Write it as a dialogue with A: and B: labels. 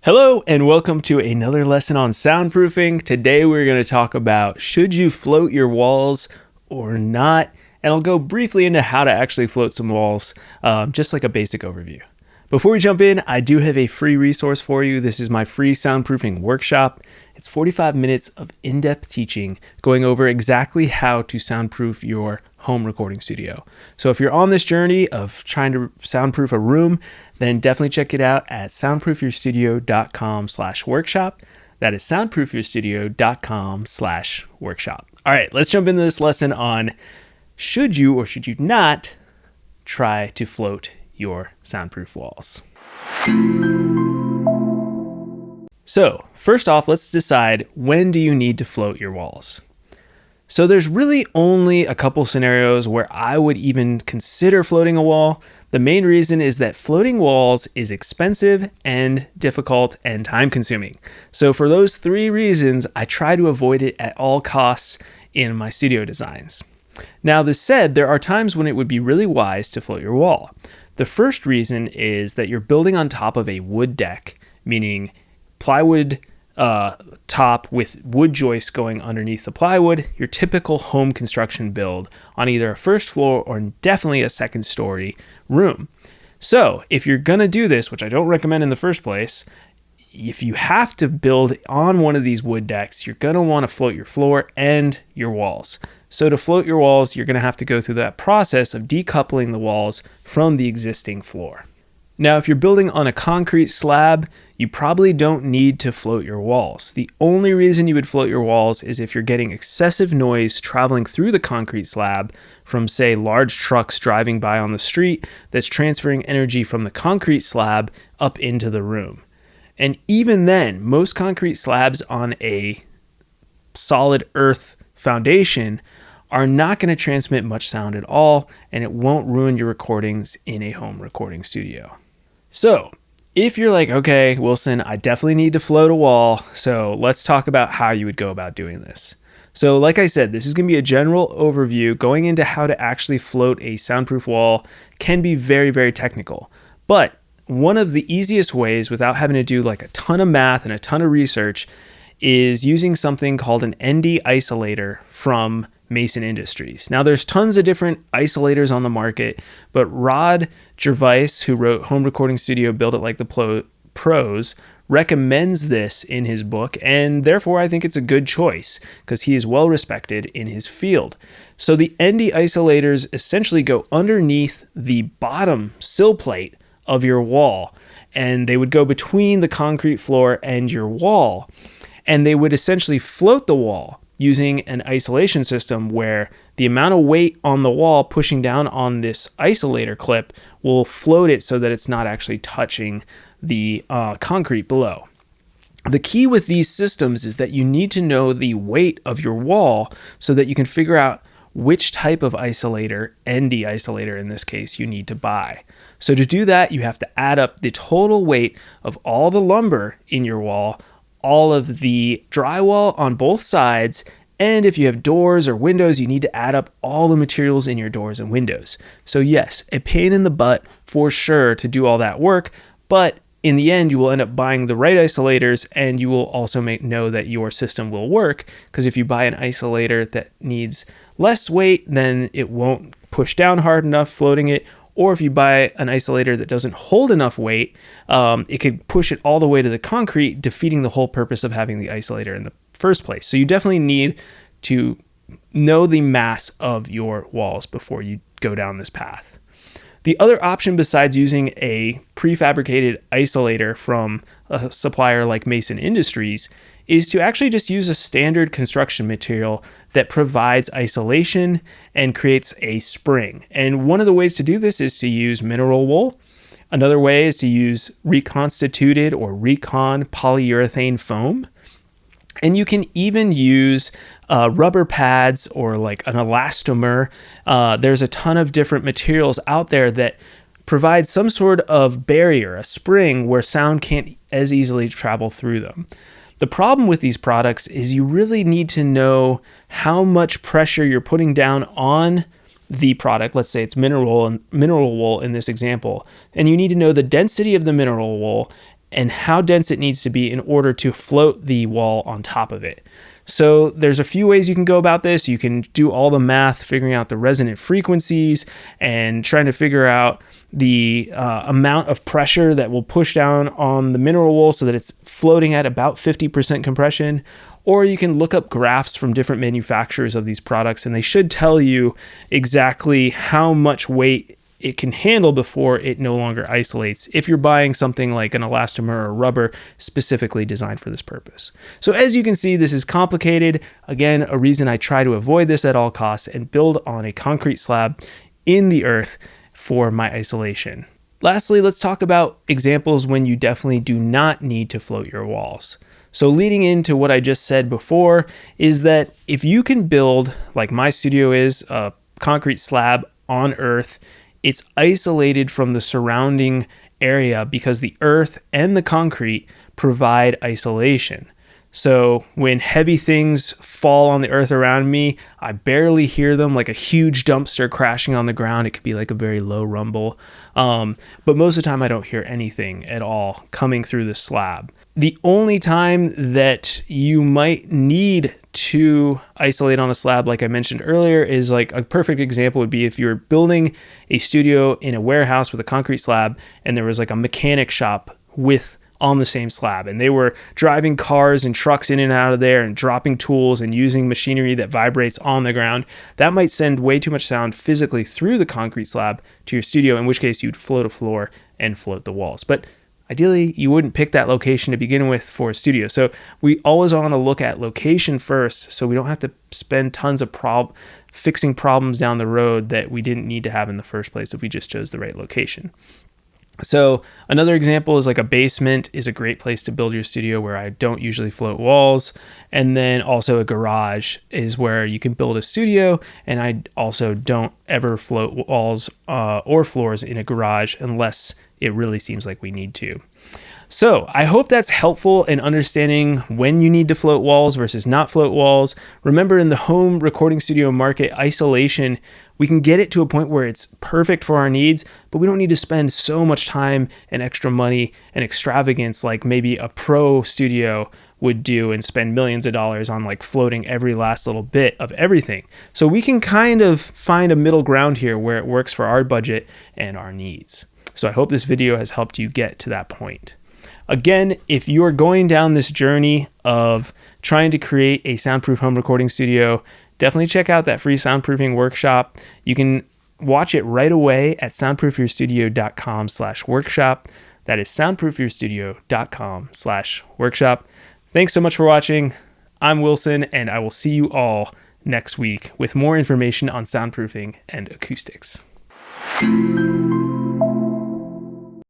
A: Hello and welcome to another lesson on soundproofing. Today we're going to talk about should you float your walls or not, and I'll go briefly into how to actually float some walls, just like a basic overview. Before we jump in, I do have a free resource for you. This is my free soundproofing workshop. It's 45 minutes of in-depth teaching going over exactly how to soundproof your home recording studio. So if you're on this journey of trying to soundproof a room, then definitely check it out at soundproofyourstudio.com/workshop. That is soundproofyourstudio.com/workshop. All right, let's jump into this lesson on should you or should you not try to float your soundproof walls. So first off, let's decide, when do you need to float your walls? So there's really only a couple scenarios where I would even consider floating a wall. The main reason is that floating walls is expensive and difficult and time consuming. So for those three reasons, I try to avoid it at all costs in my studio designs. Now, this said, there are times when it would be really wise to float your wall. The first reason is that you're building on top of a wood deck, meaning plywood top with wood joists going underneath the plywood, your typical home construction build on either a first floor or definitely a second story room. So if you're going to do this, which I don't recommend in the first place, if you have to build on one of these wood decks, you're going to want to float your floor and your walls. So to float your walls, you're going to have to go through that process of decoupling the walls from the existing floor. Now, if you're building on a concrete slab, you probably don't need to float your walls. The only reason you would float your walls is if you're getting excessive noise traveling through the concrete slab from, say, large trucks driving by on the street that's transferring energy from the concrete slab up into the room. And even then, most concrete slabs on a solid earth foundation are not going to transmit much sound at all, and it won't ruin your recordings in a home recording studio. So if you're like, okay, Wilson, I definitely need to float a wall, so let's talk about how you would go about doing this. So like I said, this is going to be a general overview. Going into how to actually float a soundproof wall can be very, very technical. But one of the easiest ways, without having to do like a ton of math and a ton of research, is using something called an ND isolator from Mason Industries. Now, there's tons of different isolators on the market, but Rod Gervais, who wrote Home Recording Studio Build It Like the Pros, recommends this in his book, and therefore I think it's a good choice because he is well respected in his field. So the ND isolators essentially go underneath the bottom sill plate of your wall, and they would go between the concrete floor and your wall, and they would essentially float the wall using an isolation system where the amount of weight on the wall pushing down on this isolator clip will float it so that it's not actually touching the concrete below. The key with these systems is that you need to know the weight of your wall so that you can figure out which type of isolator, ND isolator in this case, you need to buy. So to do that, you have to add up the total weight of all the lumber in your wall, all of the drywall on both sides, and if you have doors or windows, you need to add up all the materials in your doors and windows. So yes, a pain in the butt for sure to do all that work, but in the end, you will end up buying the right isolators, and you will also know that your system will work, because if you buy an isolator that needs less weight, then it won't push down hard enough floating it. Or if you buy an isolator that doesn't hold enough weight, it could push it all the way to the concrete, defeating the whole purpose of having the isolator in the first place. So you definitely need to know the mass of your walls before you go down this path. The other option besides using a prefabricated isolator from a supplier like Mason Industries is to actually just use a standard construction material that provides isolation and creates a spring. And one of the ways to do this is to use mineral wool. Another way is to use reconstituted or recon polyurethane foam. And you can even use rubber pads or like an elastomer. There's a ton of different materials out there that provide some sort of barrier, a spring where sound can't as easily travel through them. The problem with these products is you really need to know how much pressure you're putting down on the product. Let's say it's mineral wool in this example, and you need to know the density of the mineral wool and how dense it needs to be in order to float the wall on top of it. So there's a few ways you can go about this. You can do all the math, figuring out the resonant frequencies and trying to figure out the amount of pressure that will push down on the mineral wool so that it's floating at about 50% compression. Or you can look up graphs from different manufacturers of these products, and they should tell you exactly how much weight it can handle before it no longer isolates if you're buying something like an elastomer or rubber specifically designed for this purpose. So as you can see, this is complicated. Again, a reason I try to avoid this at all costs and build on a concrete slab in the earth for my isolation. Lastly, let's talk about examples when you definitely do not need to float your walls. So leading into what I just said before is that if you can build, like my studio is, a concrete slab on earth, it's isolated from the surrounding area because the earth and the concrete provide isolation. So when heavy things fall on the earth around me, I barely hear them, like a huge dumpster crashing on the ground. It could be like a very low rumble. But most of the time I don't hear anything at all coming through the slab. The only time that you might need to isolate on a slab, like I mentioned earlier, is like a perfect example would be if you're building a studio in a warehouse with a concrete slab and there was like a mechanic shop on the same slab, and they were driving cars and trucks in and out of there and dropping tools and using machinery that vibrates on the ground. That might send way too much sound physically through the concrete slab to your studio, in which case you'd float a floor and float the walls. But ideally, you wouldn't pick that location to begin with for a studio. So we always want to look at location first, so we don't have to spend tons of fixing problems down the road that we didn't need to have in the first place if we just chose the right location. So another example is like a basement is a great place to build your studio where I don't usually float walls. And then also a garage is where you can build a studio, and I also don't ever float walls or floors in a garage unless it really seems like we need to. So I hope that's helpful in understanding when you need to float walls versus not float walls. Remember, in the home recording studio market, isolation, we can get it to a point where it's perfect for our needs, but we don't need to spend so much time and extra money and extravagance like maybe a pro studio would do and spend millions of dollars on like floating every last little bit of everything. So we can kind of find a middle ground here where it works for our budget and our needs. So I hope this video has helped you get to that point. Again, if you are going down this journey of trying to create a soundproof home recording studio, definitely check out that free soundproofing workshop. You can watch it right away at soundproofyourstudio.com/workshop. That is soundproofyourstudio.com/workshop. Thanks so much for watching. I'm Wilson, and I will see you all next week with more information on soundproofing and acoustics.